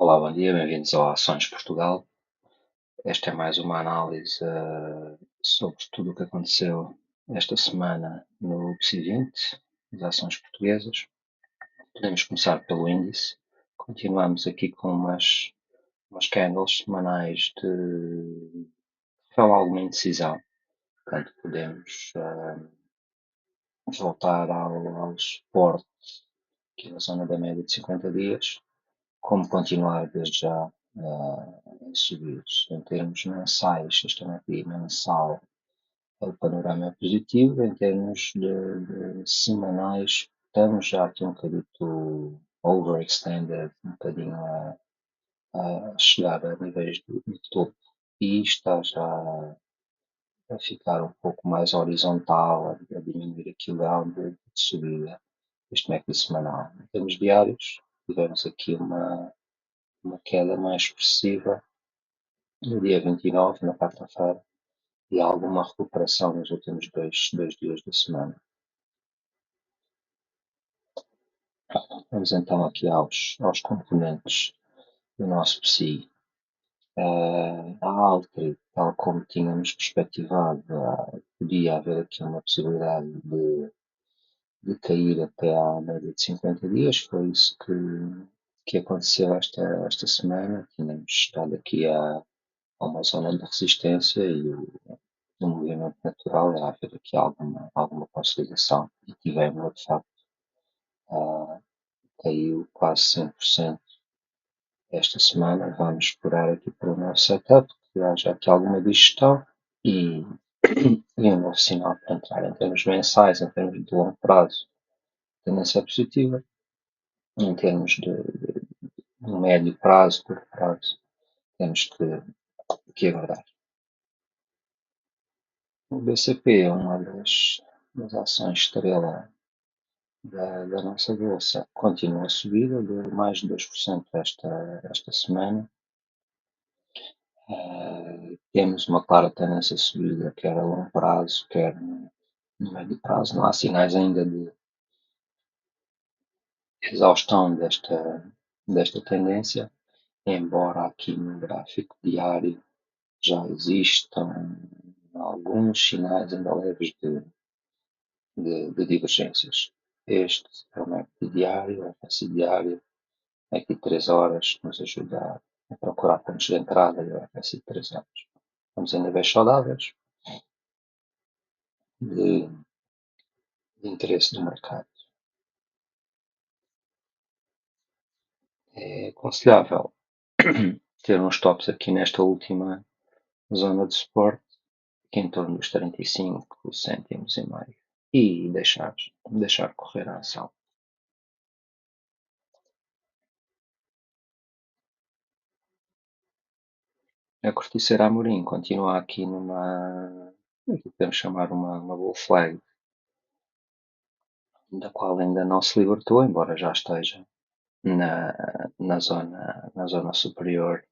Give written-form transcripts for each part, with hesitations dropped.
Olá, bom dia, bem-vindos ao Ações Portugal. Esta é mais uma análise sobre tudo o que aconteceu esta semana no PSI 20, das ações portuguesas. Podemos começar pelo índice. Continuamos aqui com umas candles semanais de alguma indecisão. Portanto, podemos voltar ao suporte aqui na zona da média de 50 dias, como continuar desde já em subir. Em termos mensais, este MACD mensal, o panorama é positivo. Em termos de semanais, estamos já aqui um bocadinho overextended, um bocadinho a chegar a níveis de topo, e está já a ficar um pouco mais horizontal, a diminuir aqui o grau de subida, este MACD semanal. Em termos diários, tivemos aqui uma queda mais expressiva no dia 29, na quarta-feira, e há alguma recuperação nos últimos dois dias da semana. Vamos então aqui aos componentes do nosso PSI. A Altri, tal como tínhamos perspectivado, podia haver aqui uma possibilidade de cair até à média de 50 dias. Foi isso que aconteceu esta semana. Tínhamos estado aqui a uma zona de resistência e o movimento natural é haver aqui alguma consolidação, e tivemos, de facto, caiu quase 100% esta semana. Vamos esperar aqui para o nosso setup que haja aqui alguma digestão e, e um novo sinal para entrar. Em termos mensais, em termos de longo prazo, a tendência é positiva. Em termos de médio prazo, curto prazo, temos que aguardar. O BCP é uma das ações estrela da nossa bolsa. Continua a subida de mais de 2% esta semana. Temos uma clara tendência de subida, quer a longo prazo, quer no médio prazo. Não há sinais ainda de exaustão desta tendência, embora aqui no gráfico diário já existam alguns sinais ainda leves de divergências. Este é o MACD diário, o RSI diário, MACD de 3 horas, nos ajuda a procurar pontos de entrada, e o RSI de 3 horas. Estamos em níveis saudáveis de interesse do mercado. É aconselhável ter uns stops aqui nesta última zona de suporte, aqui em torno dos 35 cêntimos e meio, e deixar correr a ação. A corticeira Amorim continua aqui o que podemos chamar uma bull flag, da qual ainda não se libertou, embora já esteja na zona superior.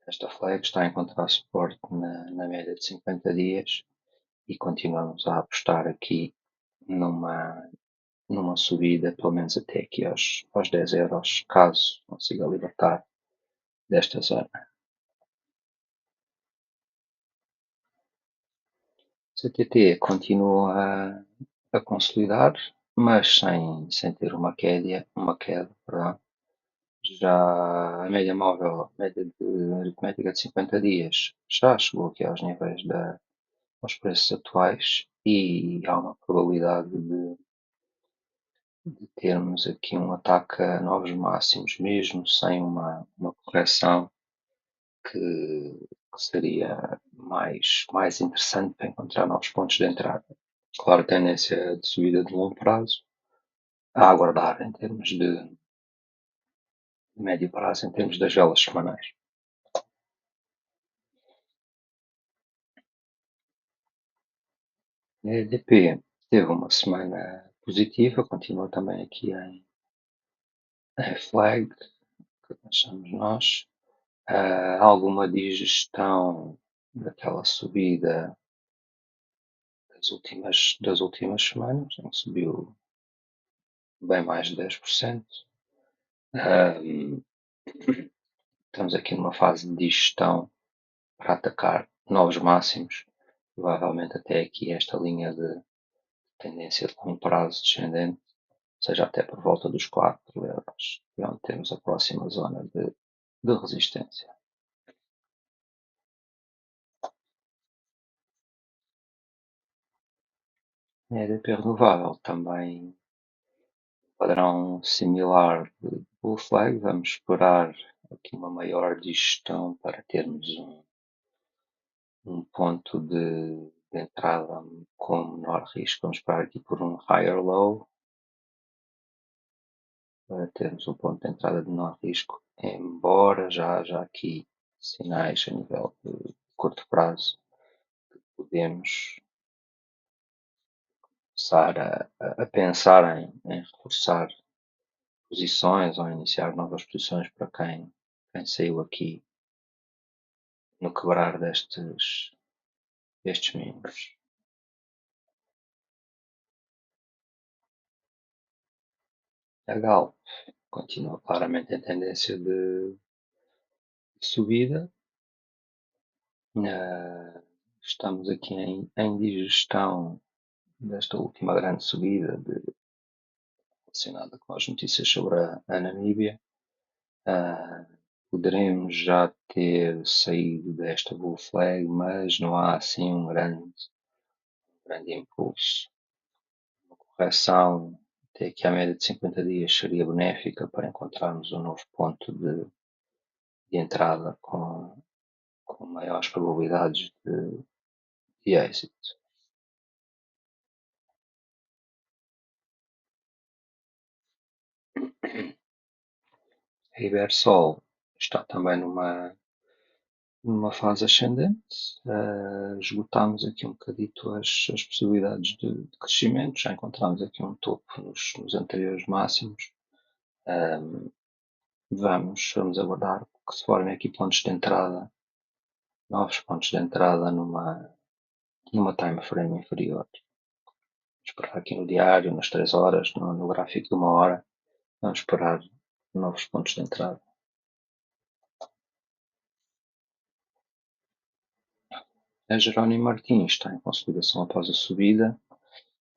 Esta flag está a encontrar suporte na média de 50 dias, e continuamos a apostar aqui numa subida, pelo menos até aqui aos 10 euros, caso consiga libertar desta zona. CTT continua a consolidar, mas sem ter uma queda, perdão. Já a média móvel, a média de aritmética de 50 dias, já chegou aqui aos preços atuais, e há uma probabilidade de termos aqui um ataque a novos máximos, mesmo sem uma correção que seria mais interessante para encontrar novos pontos de entrada. Claro, tendência de subida de longo prazo a aguardar em termos de médio prazo, em termos das velas semanais. A EDP teve uma semana positiva, continua também aqui em flag, que achamos nós. Alguma digestão daquela subida das últimas semanas, em que subiu bem mais de 10%. estamos aqui numa fase de digestão para atacar novos máximos. Provavelmente até aqui esta linha de tendência de longo prazo descendente, seja até por volta dos 4 euros, e onde temos a próxima zona de resistência. A EDP Renovável também padrão similar de Bull Flag. Vamos esperar aqui uma maior digestão para termos um ponto de entrada com menor risco. Vamos esperar aqui por um higher low para termos um ponto de entrada de menor risco, embora já aqui sinais a nível de curto prazo que podemos começar a pensar em reforçar posições ou iniciar novas posições para quem saiu aqui no quebrar destes mínimos. A Galp continua claramente em tendência de subida. Estamos aqui em digestão desta última grande subida relacionada com as notícias sobre a Namíbia. Poderemos já ter saído desta bull flag, mas não há assim um grande impulso. Uma correção até aqui à média de 50 dias seria benéfica para encontrarmos um novo ponto de entrada com maiores probabilidades de êxito. A Ibersol está também numa fase ascendente. Esgotámos aqui um bocadito as possibilidades de crescimento. Já encontramos aqui um topo nos anteriores máximos. Vamos aguardar que se formem aqui pontos de entrada, novos pontos de entrada numa time frame inferior. Esperar aqui no diário, nas 3 horas, no gráfico de 1 hora. Vamos esperar novos pontos de entrada. A Jerónimo Martins está em consolidação após a subida,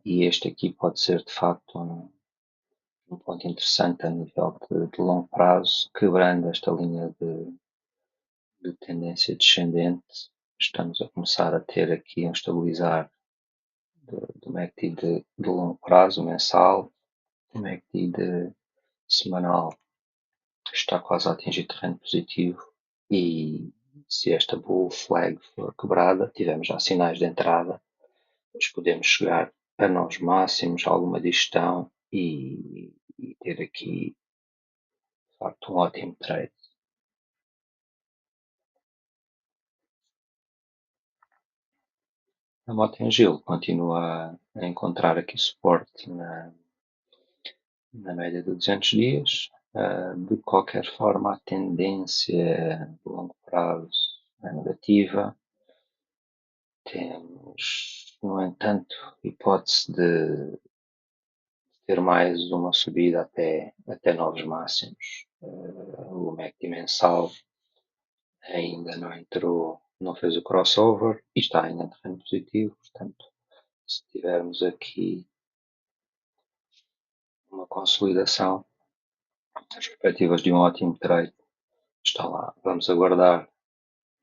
e este aqui pode ser de facto um ponto interessante a nível de longo prazo, quebrando esta linha de tendência descendente. Estamos a começar a ter aqui um estabilizar do MACD de longo prazo, mensal. O MACD semanal está quase a atingir terreno positivo, e se esta bull flag for quebrada, tivemos já sinais de entrada, mas podemos chegar a novos máximos, alguma digestão e ter aqui de facto um ótimo trade. A Mota-Engil continua a encontrar aqui suporte na média de 200 dias. De qualquer forma, a tendência de longo prazo é negativa. Temos, no entanto, hipótese de ter mais uma subida até novos máximos. O MACD mensal ainda não entrou, não fez o crossover e está ainda em terreno positivo. Portanto, se tivermos aqui uma consolidação, as perspectivas de um ótimo trade estão lá. Vamos aguardar,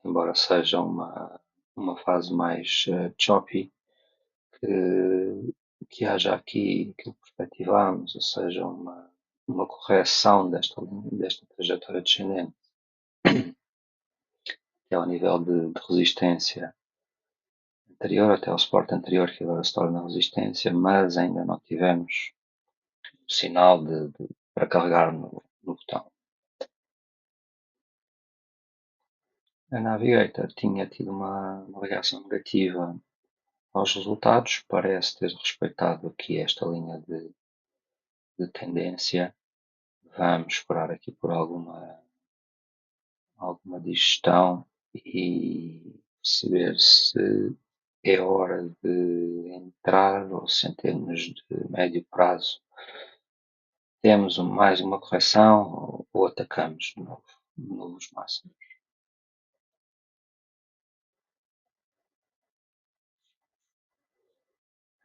embora seja uma fase mais choppy, que haja aqui aquilo que perspectivamos, ou seja, uma correção desta trajetória descendente até ao nível de resistência anterior, até ao suporte anterior, que agora se torna resistência, mas ainda não tivemos o sinal para carregar no botão. A Navigator tinha tido uma reação negativa aos resultados, parece ter respeitado aqui esta linha de tendência. Vamos esperar aqui por alguma digestão e perceber se é hora de entrar ou se em termos de médio prazo temos mais uma correção ou atacamos de novo. novos máximos.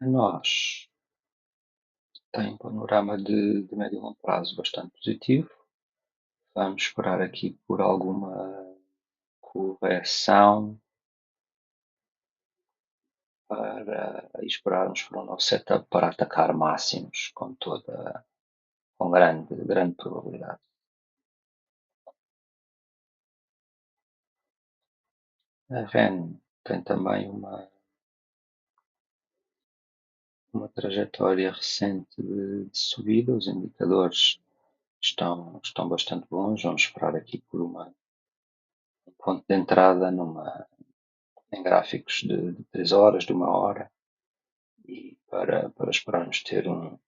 A nós tem um panorama de médio e longo prazo bastante positivo. Vamos esperar aqui por alguma correção para esperarmos por um novo setup para atacar máximos com grande probabilidade. A REN tem também uma trajetória recente de subida, os indicadores estão bastante bons. Vamos esperar aqui por um ponto de entrada em gráficos de 3 horas, de 1 hora, e para esperarmos ter um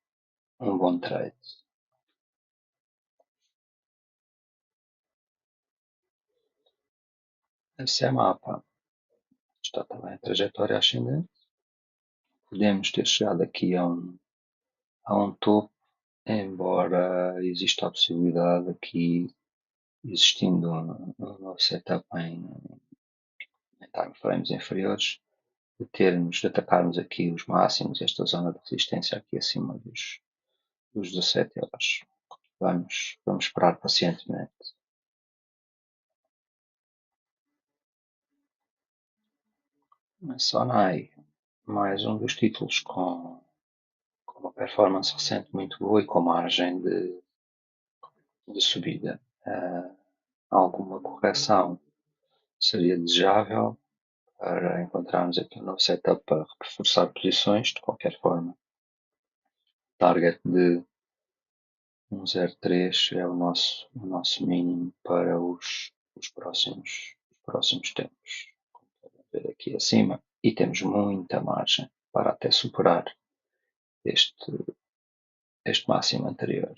bom trade. Esse é mapa. Está também a trajetória ascendente. Podemos ter chegado aqui a um topo, embora exista a possibilidade aqui, existindo um novo setup em time frames inferiores, de atacarmos aqui os máximos, esta zona de resistência aqui acima dos 17 euros. Vamos esperar pacientemente. A Sonai, mais um dos títulos com uma performance recente muito boa e com margem de subida. Alguma correção seria desejável para encontrarmos aqui um novo setup para reforçar posições. De qualquer forma, target de 1,03 é o nosso mínimo para os próximos tempos. Como podem ver aqui acima, e temos muita margem para até superar este máximo anterior.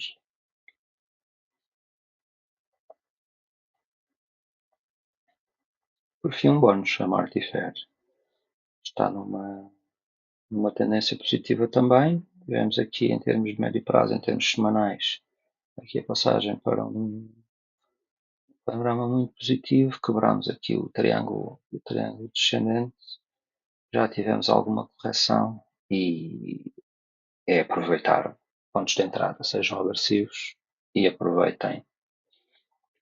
Por fim, um bónus, a Martifair. Está numa tendência positiva também. Tivemos aqui, em termos de médio prazo, em termos semanais, aqui a passagem para um panorama muito positivo. Quebramos aqui o triângulo descendente. Já tivemos alguma correção e é aproveitar pontos de entrada, sejam agressivos e aproveitem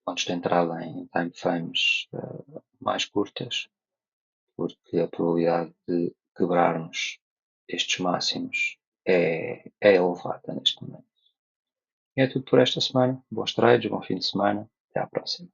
pontos de entrada em time frames mais curtas, porque a probabilidade de quebrarmos estes máximos é elevada neste momento. E é tudo por esta semana. Bons trades, bom fim de semana. Até à próxima.